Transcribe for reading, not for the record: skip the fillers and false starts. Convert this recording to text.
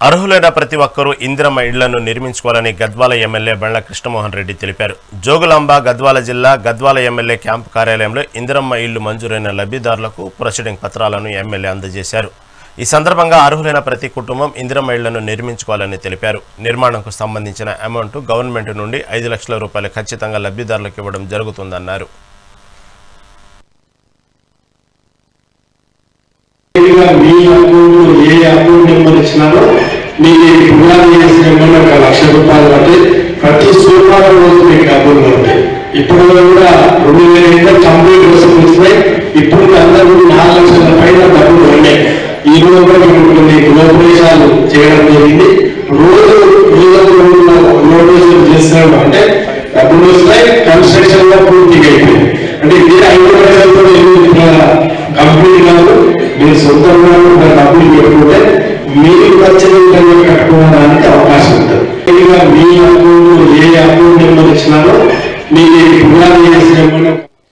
అర్హులైన ప్రతి ఒక్కరూ ఇందిరమ్మ ఇళ్లను నిర్మించుకోవాలని గద్వాల ఎమ్మెల్యే బండ్ల కృష్ణమోహన్ రెడ్డి తెలిపారు. జోగులాంబ గద్వాల జిల్లా గద్వాల ఎమ్మెల్యే క్యాంపు కార్యాలయంలో ఇందిరమ్మ ఇళ్లు మంజూరైన లబ్ధిదారులకు ప్రొసీడింగ్ పత్రాలను ఎమ్మెల్యే అందజేశారు. ఈ సందర్భంగా అర్హులైన ప్రతి కుటుంబం ఇందిరమ్మ ఇళ్లను నిర్మించుకోవాలని తెలిపారు. నిర్మాణంకు సంబంధించిన అమౌంట్ గవర్నమెంట్ నుండి 5 లక్షల రూపాయలు ఖచ్చితంగా లబ్ధిదారులకు ఇవ్వడం జరుగుతుందన్నారు. ₹1,00,000 అంటే ప్రతి సోమవారం రోజు మీకు డబ్బులు ఉంటాయి. ఇప్పుడు కూడా 2000 కంప్లీట్ వస్తున్నాయి. ఇప్పుడు అందరూ 4 లక్షల పైన డబ్బులు ఉన్నాయి. ఈ రోజు కూడా మీకు గృహప్రవేశాలు చేయడం జరిగింది. రోజు నోటీసులు చేస్తున్నాడు అంటే డబ్బులు వస్తాయి. కన్స్ట్రక్షన్ లో పూర్తిగా అయిపోయింది. అంటే ఇదే 5 లక్షలతో కంప్లీట్ కాదు. మీరు సొంతంగా డబ్బులు పెట్టుకుంటే మీరు నచ్చిన కట్టుకోవడానికి అవకాశం ఉంటుంది. మీ అకౌంట్ ఏ అకౌంట్ నెంబర్ ఇచ్చినారో మీకు పునాది చేసిన